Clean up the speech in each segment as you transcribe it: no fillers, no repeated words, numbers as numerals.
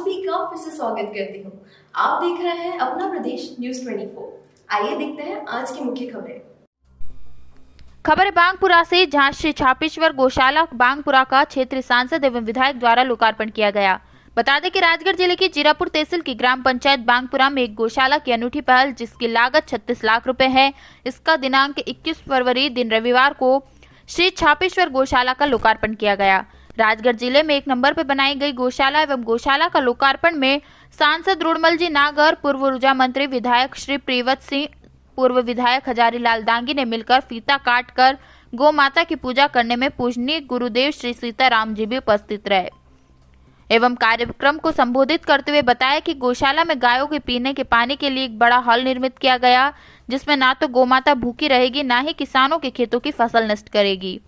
सभी का फिर से स्वागत करती हूँ। आप देख रहे हैं अपना प्रदेश न्यूज 24। आइए देखते हैं आज की मुख्य खबरें। खबर है बांगपुरा से, जहां श्री छापेश्वर गौशाला बांगपुरा का क्षेत्रीय सांसद एवं विधायक द्वारा लोकार्पण किया गया। बता दें कि राजगढ़ जिले की जीरापुर तहसील की ग्राम पंचायत बांगपुरा में एक गौशाला की अनूठी पहल, जिसकी लागत 36 लाख रुपए है। इसका दिनांक 21 फरवरी दिन रविवार को श्री छापेश्वर गौशाला का लोकार्पण किया गया। राजगढ़ जिले में 1 नंबर पर बनाई गई गौशाला एवं गौशाला का लोकार्पण में सांसद रुड़मल जी नागर, पूर्व ऊर्जा मंत्री विधायक श्री प्रियव्रत सिंह, पूर्व विधायक हजारीलाल दांगी ने मिलकर फीता काटकर गौ माता की पूजा करने में पूजनीय गुरुदेव श्री सीताराम जी भी उपस्थित रहे एवं कार्यक्रम को संबोधित करते हुए बताया कि गौशाला में गायों के पीने के पानी के लिए एक बड़ा हॉल निर्मित किया गया, जिसमें ना तो गौमाता भूखी रहेगी, ना ही किसानों के खेतों की फसल नष्ट करेगी,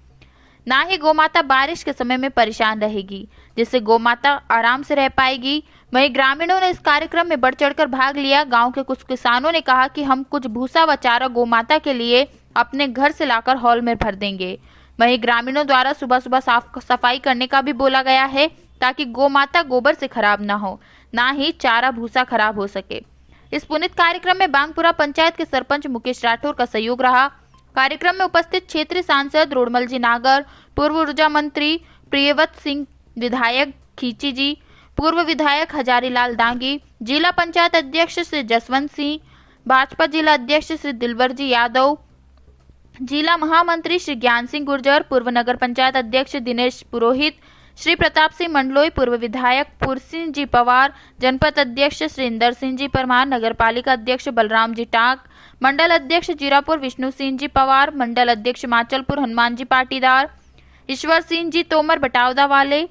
ना ही गौमाता बारिश के समय में परेशान रहेगी, जिससे गौमाता आराम से रह पाएगी। वहीं ग्रामीणों ने इस कार्यक्रम में बढ़ चढ़कर भाग लिया। गांव के कुछ किसानों ने कहा कि हम कुछ भूसा व चारा गौमाता के लिए अपने घर से लाकर हॉल में भर देंगे। वहीं ग्रामीणों द्वारा सुबह सुबह साफ सफाई करने का भी बोला गया है, ताकि गौमाता गोबर से खराब ना हो, ना ही चारा भूसा खराब हो सके। इस पुनीत कार्यक्रम में बांगपुरा पंचायत के सरपंच मुकेश राठौर का सहयोग रहा। कार्यक्रम में उपस्थित क्षेत्रीय सांसद रुड़मल जी नागर, पूर्व ऊर्जा मंत्री प्रियव्रत सिंह, विधायक खींची जी, पूर्व विधायक हजारीलाल दांगी, जिला पंचायत अध्यक्ष श्री जसवंत सिंह, भाजपा जिला अध्यक्ष श्री दिलवर जी यादव, जिला महामंत्री श्री ज्ञान सिंह गुर्जर, पूर्व नगर पंचायत अध्यक्ष दिनेश पुरोहित, श्री प्रताप सिंह मंडलोई, पूर्व विधायक पुरसिंह जी पवार, जनपद अध्यक्ष श्री इंदर सिंह जी परमार, नगर पालिका अध्यक्ष बलराम जी टाक, मंडल अध्यक्ष जीरापुर विष्णु सिंह जी पवार, मंडल अध्यक्ष माचलपुर हनुमान जी पाटीदार, ईश्वर सिंह जी तोमर बटावदा वाले,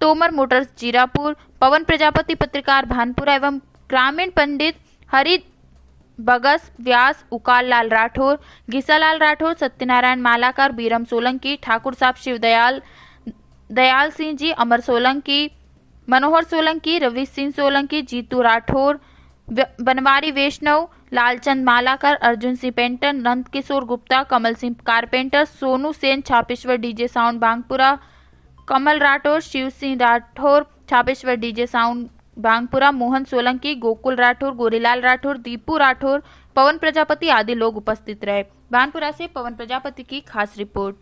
तोमर मोटर्स जीरापुर, पवन प्रजापति पत्रकार भानपुरा एवं ग्रामीण पंडित हरि बगस व्यास, उकाल लाल राठौर, घिसालाल राठौर, सत्यनारायण मालाकार, बीरम सोलंकी, ठाकुर साहब Shivdayal, Dayal Singh ji, Amar Solanki, Manohar Solanki, Ravi Singh Solanki, Jitu Rathore, Banwari Vaishnav, Lalchand Malakar, Arjun Singh painter, Nand Kishore Gupta, Kamal Singh carpenter, Sonu Sen, Chhapeshwar DJ sound Bangpura, Kamal Rathore, Shiv Singh Rathore, Chhapeshwar DJ sound Bangpura, Mohan Solanki, Gokul Rathore, Gorilal Rathore, Deepu Rathore, पवन प्रजापति आदि लोग उपस्थित रहे। बांगपुरा से पवन प्रजापति की खास रिपोर्ट।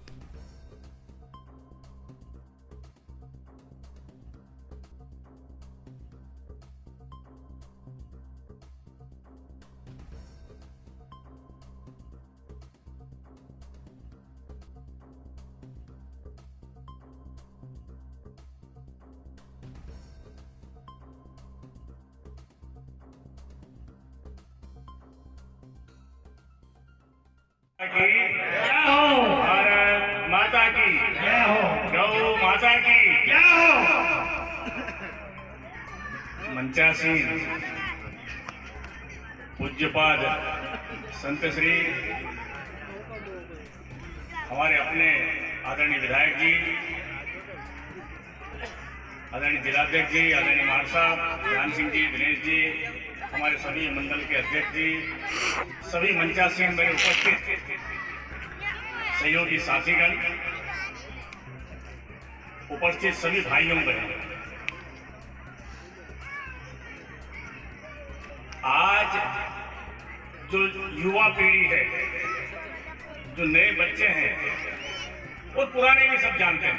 की जय हो, भारत माता की जय हो, गौ माता की जय हो। मंचासीन पूज्यपाद संत श्री हमारे अपने आदरणीय विधायक जी, आदरणीय जिलाध्यक्ष जी, आदरणीय महाराज साहब, ज्ञान सिंह जी, दिनेश जी, हमारे सभी मंडल के अध्यक्ष जी, सभी मंचासीन में उपस्थित सहयोगी साथीगण, उपस्थित सभी भाइयों बहनों, आज जो युवा पीढ़ी है, जो नए बच्चे हैं, वो पुराने भी सब जानते हैं।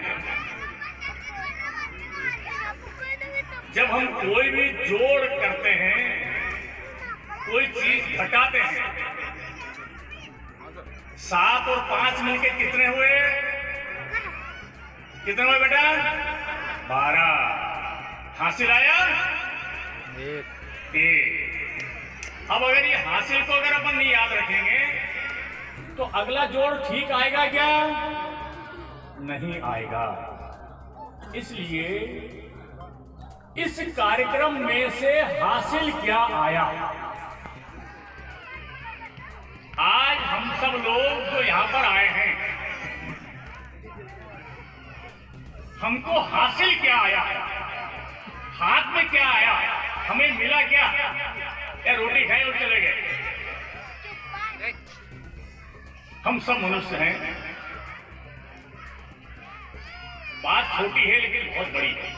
जब हम कोई भी जोड़ करते हैं, कोई चीज घटाते हैं, 7 और 5 मिलके कितने हुए? कितने हुए बेटा? 12। हासिल आया 1। अब अगर ये हासिल को अगर अपन नहीं याद रखेंगे तो अगला जोड़ ठीक आएगा क्या? नहीं आएगा। इसलिए इस कार्यक्रम में से हासिल क्या आया? आज हम सब लोग जो यहां पर आए हैं, हमको हासिल क्या आया? हाथ में क्या आया? हमें मिला क्या? या रोटी खाए और चले गए? हम सब मनुष्य हैं। बात छोटी है लेकिन बहुत बड़ी है।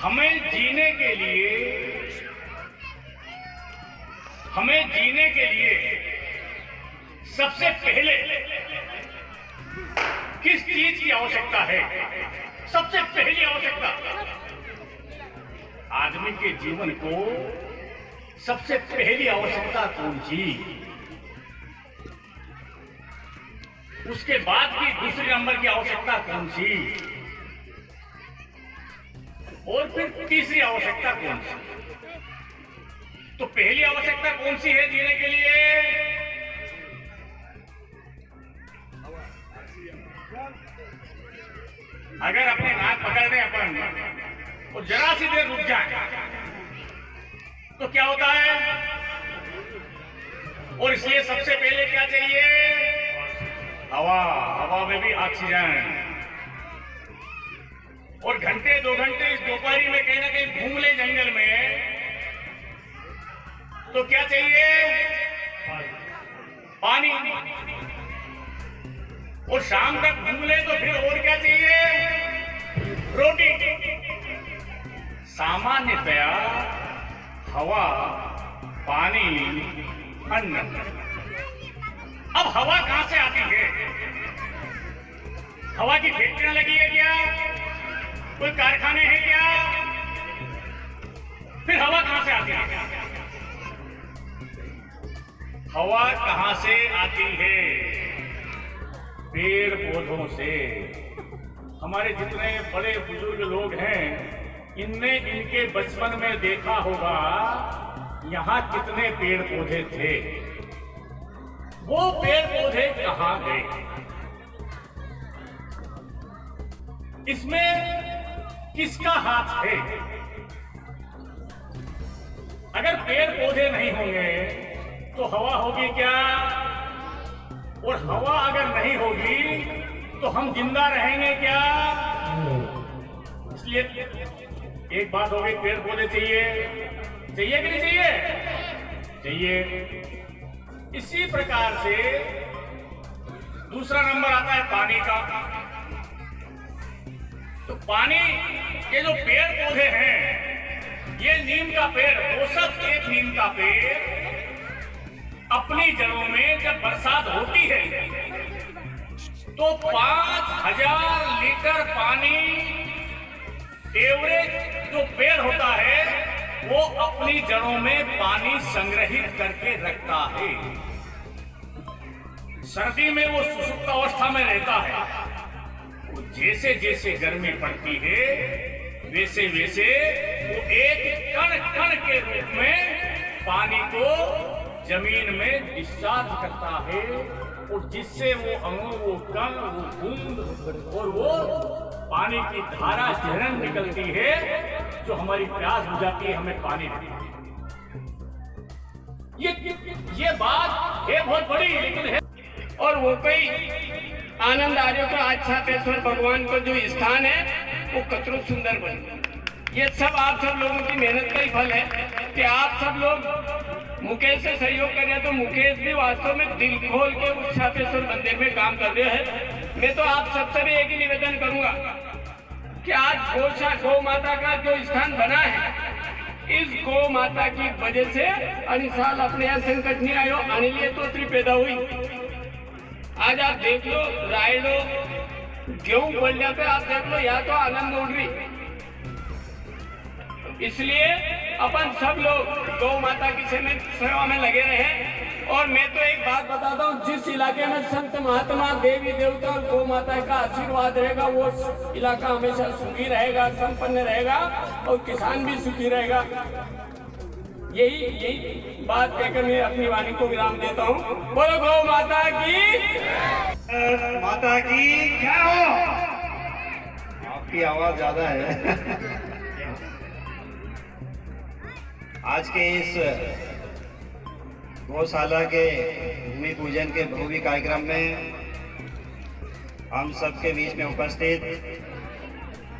हमें जीने के लिए सबसे पहले किस चीज की आवश्यकता है? सबसे पहली आवश्यकता आदमी के जीवन को सबसे पहली आवश्यकता कौन सी? उसके बाद की दूसरे नंबर की आवश्यकता कौन सी? और फिर तीसरी आवश्यकता कौन सी? तो पहली आवश्यकता कौन सी है जीने के लिए? अगर अपने नाक पकड़ दें अपन और जरा सी देर रुक जाए तो क्या होता है? और इसलिए सबसे पहले क्या चाहिए? हवा में भी ऑक्सीजन। और घंटे 2 घंटे इस दोपहरी में कहीं ना कहीं घूम ले जंगल में तो क्या चाहिए? पानी। और शाम तक घूम ले तो फिर और क्या चाहिए? रोटी। सामान्यतया हवा, पानी, अन्न। अब हवा कहां से आती है? हवा की फैक्ट्रियां लगी है क्या? कोई कारखाने हैं क्या? फिर हवा कहां से आती है? हवा कहां से आती है? पेड़ पौधों से। हमारे जितने बड़े बुजुर्ग लोग हैं इनने इनके बचपन में देखा होगा यहां कितने पेड़ पौधे थे। वो पेड़ पौधे कहां गए? इसमें किसका हाथ है? अगर पेड़ पौधे नहीं होंगे तो हवा होगी क्या? और हवा अगर नहीं होगी तो हम जिंदा रहेंगे क्या? इसलिए एक बात हो गई, पेड़ पौधे चाहिए कि नहीं चाहिए? इसी प्रकार से दूसरा नंबर आता है पानी का। तो पानी, ये जो पेड़ पौधे हैं, ये नीम का पेड़, औसत एक नीम का पेड़ अपनी जड़ों में जब बरसात होती है तो 5000 लीटर पानी एवरेज जो पेड़ होता है वो अपनी जड़ों में पानी संग्रहित करके रखता है। सर्दी में वो सुसुप्त अवस्था में रहता है। जैसे जैसे गर्मी पड़ती है वैसे वैसे वो एक कण कण के रूप में पानी को जमीन में डिस्चार्ज करता है और जिससे वो अणु, वो कण, वो बूंद और वो पानी की धारा झरन निकलती है जो हमारी प्यास बुझाती है, हमें पानी देती है। ये बात है बहुत बड़ी, लेकिन है। और वो कोई आनंद आर्य का आज छापेश्वर भगवान का जो स्थान है वो कतरो सुंदर बने। ये सब आप सब लोगों की मेहनत का ही फल है कि आप सब लोग मुकेश से सहयोग कर रहे हैं। तो मुकेश भी वास्तव में दिल खोल के उस छापेश्वर मंदिर में काम कर रहे हैं। मैं तो आप सबसे भी एक ही निवेदन करूंगा कि आज गौ माता का जो स्थान बना है, इस गौ माता की वजह से अनिसाल अपने यहाँ संकट नहीं आयो, आने लिए तोतरी पैदा हुई। आज आप देख लो, राय लो, गेहूं बढ़ जाते, आप देख लो, या तो आनंद उड़ रही। इसलिए अपन सब लोग गौ माता की सेवा में लगे रहे। और मैं तो एक बात बताता हूँ, जिस इलाके में संत महात्मा, देवी देवता और गौ माता का आशीर्वाद रहेगा वो इलाका हमेशा सुखी रहेगा, संपन्न रहेगा और किसान भी सुखी रहेगा। यही बात कहकर मैं अपनी वाणी को विराम देता हूँ। बोलो गौ माता की क्या हो। आपकी आवाज ज्यादा है। आज के इस गौशाला के भूमि पूजन के भव्य कार्यक्रम में हम सबके बीच में उपस्थित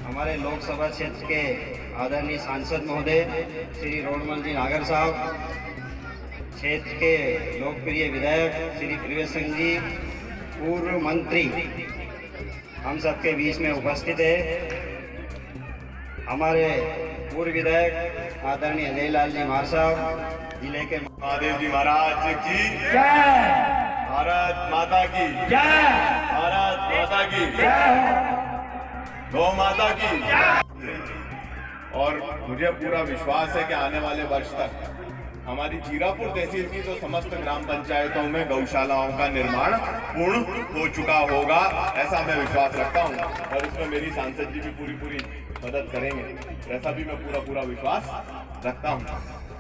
हमारे लोकसभा क्षेत्र के आदरणीय सांसद महोदय श्री रोडमल जी नागर साहब, क्षेत्र के लोकप्रिय विधायक श्री प्रिवेश सिंह जी, पूर्व मंत्री हम सबके बीच में उपस्थित है। हमारे पूर्व विधायक आदरणीय अजय लाल जी मार साहब, जिले के महादेव जी महाराज की जय, भारत माता की जय, भारत माता की जय, गौ माता की जय। और मुझे पूरा विश्वास है कि आने वाले वर्ष तक हमारी जीरापुर तहसील की तो समस्त ग्राम पंचायतों में गौशालाओं का निर्माण पूर्ण हो चुका होगा, ऐसा मैं विश्वास रखता हूं। और इसमें मेरी सांसद जी भी पूरी मदद करेंगे, ऐसा भी मैं पूरा विश्वास रखता हूं,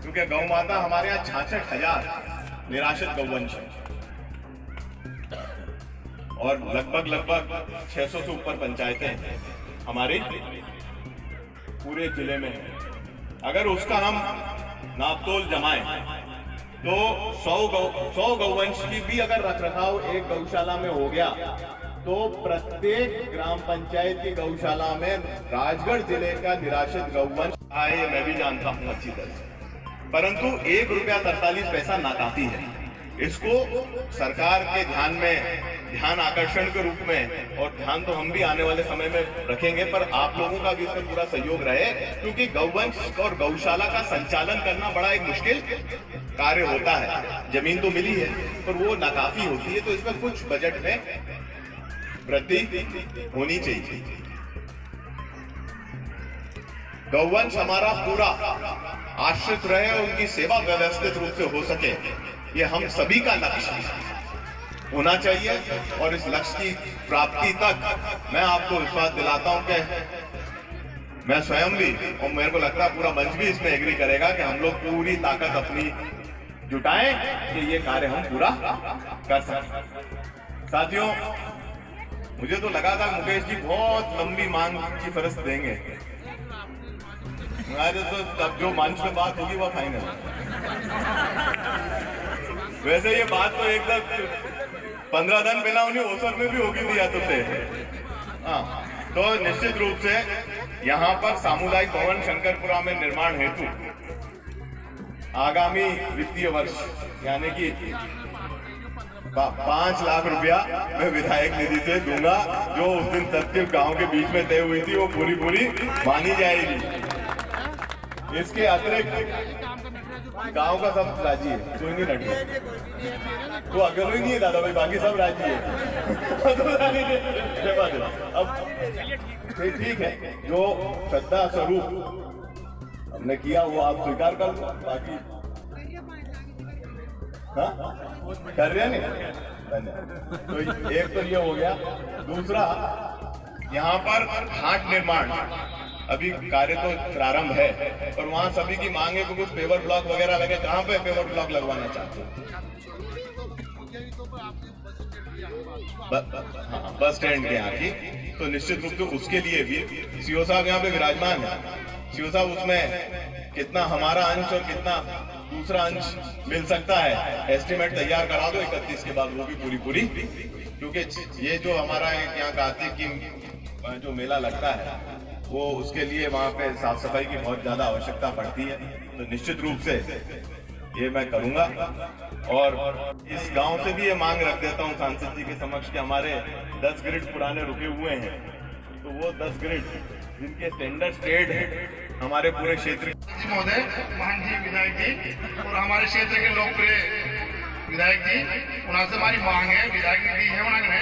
क्योंकि गौ माता हमारे यहाँ 66,000 निराश्रित गौवंश है और लगभग 600 से ऊपर पंचायतें हमारे पूरे जिले में है। अगर उसका हम नापतोल जमाएं तो 100 गौवंश की भी अगर रखरखाव एक गौशाला में हो गया तो प्रत्येक ग्राम पंचायत की गौशाला में राजगढ़ जिले का निराश्रित गौवंश आए, मैं भी जानता हूं अच्छी तरह से, परंतु ₹1.43 नाकाफी है। इसको सरकार के ध्यान आकर्षण के रूप में, और ध्यान तो हम भी आने वाले समय में रखेंगे, पर आप लोगों का भी इसमें पूरा सहयोग रहे, क्योंकि गौवंश और गौशाला का संचालन करना बड़ा एक मुश्किल कार्य होता है। जमीन तो मिली है पर वो नाकाफी होती है, तो इसमें कुछ बजट में वृद्धि होनी चाहिए। गौवंश हमारा पूरा आश्रित रहे और उनकी सेवा व्यवस्थित रूप से हो सके, ये हम सभी का लक्ष्य होना चाहिए। और इस लक्ष्य की प्राप्ति तक मैं आपको विश्वास दिलाता हूं कि मैं स्वयं भी, और मेरे को लगता है पूरा मंच भी इसमें एग्री करेगा, कि हम लोग पूरी ताकत अपनी जुटाएं कि ये कार्य हम पूरा कर सकें। साथियों, मुझे तो लगा था मुकेश जी बहुत लंबी मांग की फरस्त देंगे, तो तब जो मंच में बात होगी वो फाइनल। वैसे ये बात तो एकदम 15 दिन पहला उन्हें ओसर में भी होगी दिया तो थे। हाँ, तो निश्चित रूप से यहाँ पर सामुदायिक भवन शंकरपुरा में निर्माण हेतु आगामी वित्तीय वर्ष यानी कि 5 लाख रुपया मैं विधायक निधि से दूंगा, जो उस दिन सत्य गांव के बीच में तय हुई थी वो पूरी मानी जाएगी। इसके अतिरिक्त गांव का सब राजी है, कोई नहीं लड़ वो अकेले ही नहीं है दादा भाई, बाकी सब राजी है। अब ठीक है, जो श्रद्धा स्वरूप हमने किया वो आप स्वीकार कर लो, बाकी हाँ कर रहे नहीं। तो एक तो ये हो गया। दूसरा, यहाँ पर घाट निर्माण अभी कार्य तो प्रारंभ है, और वहाँ सभी की मांग है कि कुछ पेवर ब्लॉक वगैरह लगे। कहाँ पे पेवर ब्लॉक लगवाना चाहते हैं? बस स्टैंड के यहाँ की, तो निश्चित रूप से उसके लिए भी सीओ साहब यहाँ पे विराजमान है। सीओ साहब, उसमें कितना हमारा अंश और कितना दूसरा अंश मिल सकता है, एस्टिमेट तैयार करा दो 31 के बाद, वो भी पूरी, क्योंकि ये जो हमारा यहाँ कार्तिक की जो मेला लगता है वो उसके लिए वहाँ पे साफ सफाई की बहुत ज्यादा आवश्यकता पड़ती है। तो निश्चित रूप से ये मैं करूंगा, और इस गांव से भी ये मांग रख देता हूँ सांसद जी के समक्ष कि हमारे 10 ग्रिड पुराने रुके हुए हैं, तो वो 10 ग्रिड जिनके स्टैंडर्ड स्टेट है हमारे पूरे क्षेत्र महोदय, महान जी विधायक जी और हमारे क्षेत्र के लोकप्रिय विधायक जी, उनसे हमारी मांग है, विधायक निधि है उन्होंने,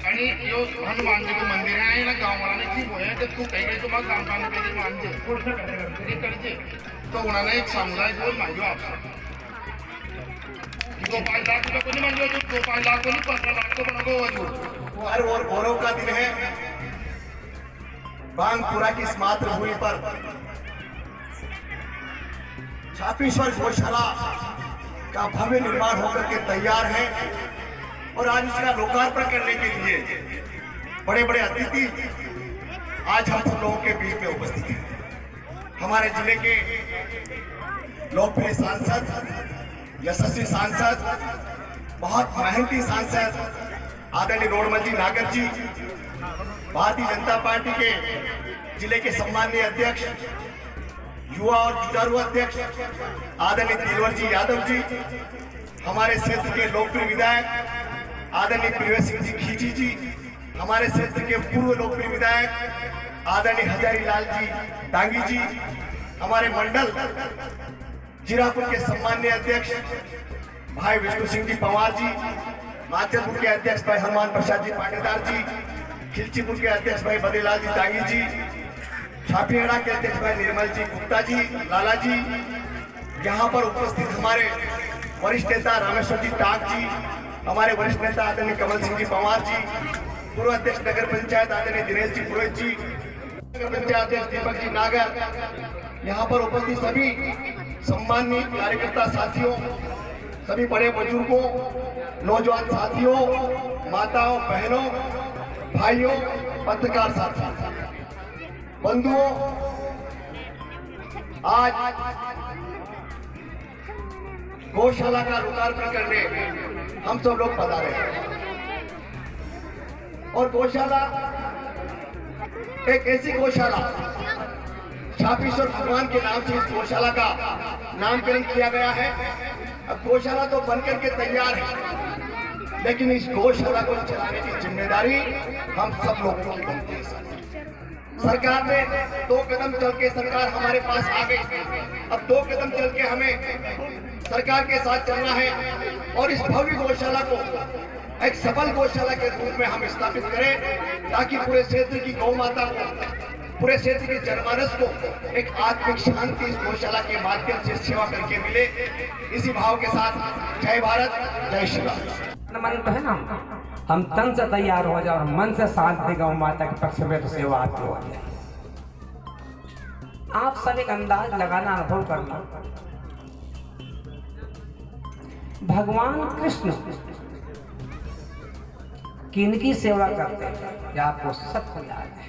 आणि यो हनुमान जी को मंदिर है ना गाँव वाला ने की वो है कि तू कहीं गई तो मैं काम काम पे मान जे करजे, तो उन्होंने एक सामुदायिक बोल मांगो आपसे 2-5 लाख रुपये को नहीं मांगो, तो 2-5 लाख को नहीं 15 लाख को बनाओ। हर और गौरव का दिन है। बांगपुरा की इस मातृभूमि पर छापेश्वर गौशाला का भव्य निर्माण होकर के तैयार है, और आज इसका लोकार्पण करने के लिए बड़े बड़े अतिथि आज हम सब लोगों के बीच में उपस्थित हैं। हमारे जिले के लोकप्रिय सांसद, यशस्वी सांसद, बहुत मेहनती सांसद आदरणीय रोडमल जी नागर जी, भारतीय जनता पार्टी के जिले के सम्माननीय अध्यक्ष, युवा और जुझारू अध्यक्ष आदरणीय दिलवर जी यादव जी, हमारे क्षेत्र के लोकप्रिय विधायक आदरणीय प्रिय सिंह जी खींची जी, हमारे क्षेत्र के पूर्व लोकप्रिय विधायक आदरणीय हजारीलाल जी डांगी जी, हमारे मंडल जीरापुर के सम्माननीय अध्यक्ष भाई विष्णु सिंह जी पवार जी, माचलपुर के अध्यक्ष भाई हनुमान प्रसाद जी पाटीदार जी, खिलचीपुर के अध्यक्ष भाई बदेलाल जी डांगी जी, छापीहेड़ा के अध्यक्ष भाई निर्मल जी गुप्ता जी लाला जी, यहाँ पर उपस्थित हमारे वरिष्ठ नेता रामेश्वर जी टाक जी, हमारे वरिष्ठ नेता आदरणीय कमल सिंह जी पवार जी, पूर्व अध्यक्ष नगर पंचायत आदरणीय दिनेश जी पुरोहित जी, नगर पंचायत अध्यक्ष दीपक जी नागर, यहाँ पर उपस्थित सभी सम्मानित कार्यकर्ता साथियों, सभी बड़े बुजुर्गों, नौजवान साथियों, माताओं बहनों, भाइयों, पत्रकार साथियों, बंधुओं, आज गौशाला का लोकार्पण करने हम सब लोग पधारे हैं। और गौशाला एक ऐसी गौशाला, छापीश्वर भगवान के नाम से इस गौशाला का नामकरण किया गया है। अब गौशाला तो बनकर के तैयार है, लेकिन इस गौशाला को चलाने की जिम्मेदारी हम सब लोगों की बनती है। सरकार ने 2 कदम चल के सरकार हमारे पास आ गई, अब 2 कदम चल के हमें सरकार के साथ चलना है और इस भव्य गौशाला को एक सफल गौशाला के रूप में हम स्थापित करें, ताकि पूरे क्षेत्र की गौ माता को, पूरे क्षेत्र के जनमानस को एक आत्मिक शांति इस गौशाला के माध्यम से सेवा करके मिले। इसी भाव के साथ जय भारत, जय श्री राम। मन तो है ना, हम तन से तैयार हो जाए और मन से शांति गौ माता के पक्ष में तो सेवा आती हो जाए। आप सब एक अंदाज लगाना, अनुभव करना, भगवान कृष्ण किनकी सेवा करते हैं या आपको सबको याद है?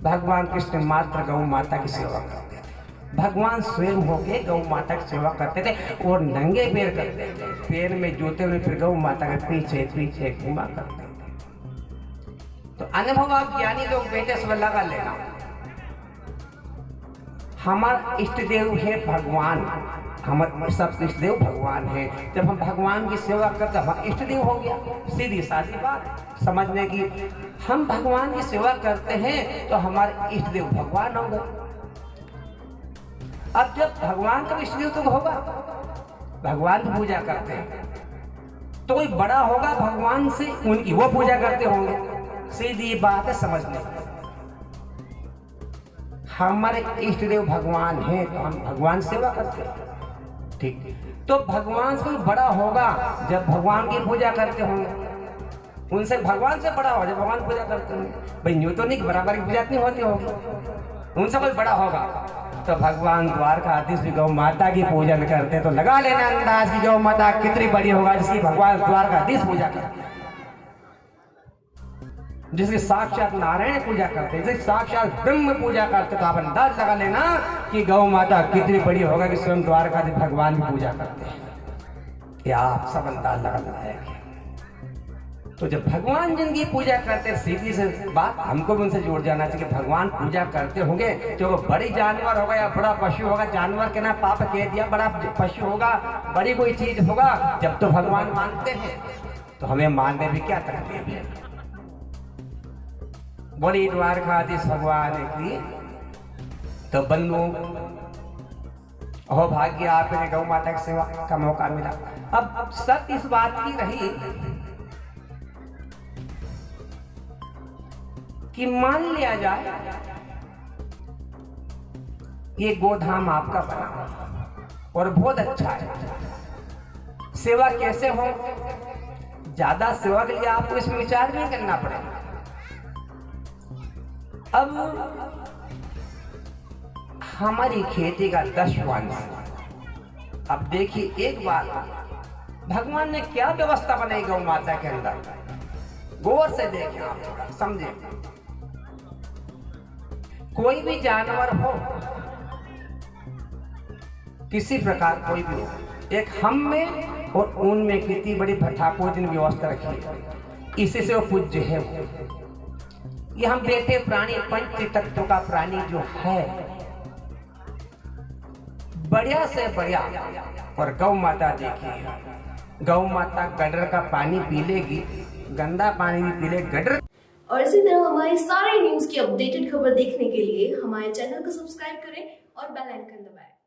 भगवान कृष्ण मात्र गौ माता की सेवा करते थे। भगवान स्वयं होके गौ माता की सेवा करते थे और नंगे पैर करते थे, पैर में जूते हुए फिर गौ माता के पीछे पीछे घुमा करते थे। तो अनुभव आप ज्ञानी लोग बेटे से लगा लेना। हमारा इष्ट देव है भगवान, हमारे सब इष्ट देव भगवान है। जब हम भगवान की सेवा करते हम इष्ट देव हो गया। सीधी सादी बात समझने की, हम भगवान की सेवा करते हैं तो हमारे इष्ट देव भगवान हो गए। अब जब भगवान का इष्ट देव तो होगा, भगवान की पूजा करते हैं तो कोई बड़ा होगा भगवान से, उनकी वो पूजा करते होंगे। सीधी बात है समझने की। हमारे इष्ट देव भगवान है तो हम भगवान सेवा करते हैं, ठीक। तो भगवान से बड़ा होगा जब भगवान की पूजा करते होंगे, उनसे भगवान से बड़ा हो जब भगवान पूजा करते होंगे। भाई न्यू तो नहीं बराबर की पूजा नहीं होती होगी, उनसे कोई बड़ा होगा तो भगवान द्वारकाधीश भी गौ माता की पूजन करते, तो लगा लेना अंदाज की गौ माता कितनी बड़ी होगा जिसकी भगवान द्वारकाधीश पूजा करते, जिसकी साक्षात नारायण पूजा करते, जिसकी साक्षात ब्रह्म पूजा करते। तो आप अंदाज लगा लेना कि गौ माता कितनी बड़ी होगा कि स्वयं द्वारकाधीश भगवान की पूजा करते हैं। क्या आप सब अंदाज लगा लगाएंगे? तो जब भगवान जिनकी पूजा करते, सीधी से बात हमको भी उनसे जोड़ जाना चाहिए। भगवान पूजा करते होंगे तो वो बड़ी जानवर होगा या बड़ा पशु होगा, जानवर के ना पाप कह दिया, बड़ा पशु होगा, बड़ी कोई चीज होगा, जब तो भगवान मानते हैं तो हमें मानने में क्या तकलीफ है? बड़ी द्वारकाधीश भगवान की। तो बंधु हो भाग्य आपने गौ माता की सेवा का मौका मिला। अब सत्य इस बात की रही कि मान लिया जाए ये गोधाम आपका बना और बहुत अच्छा है, सेवा कैसे हो? ज्यादा सेवा के लिए आपको इसमें विचार नहीं करना पड़ेगा। अब हमारी खेती का 10 वंश, अब देखिए एक बात, भगवान ने क्या व्यवस्था बनाई गौ माता के अंदर, गौर से देखें आप, समझे। कोई भी जानवर हो, किसी प्रकार कोई भी हो, एक हम में और उनमें कितनी बड़ी ठाकुर व्यवस्था रखी है, इसी से वो पूज्य है। ये हम बैठे प्राणी, पंच तत्व का प्राणी जो है, बढ़िया से बढ़िया। और गौ माता देखिए, गौ माता गटर का पानी पी लेगी, गंदा पानी भी पी ले, गटर और इसी तरह हमारी सारे न्यूज की अपडेटेड खबर देखने के लिए हमारे चैनल को सब्सक्राइब करें और बेल आइकन दबाएं।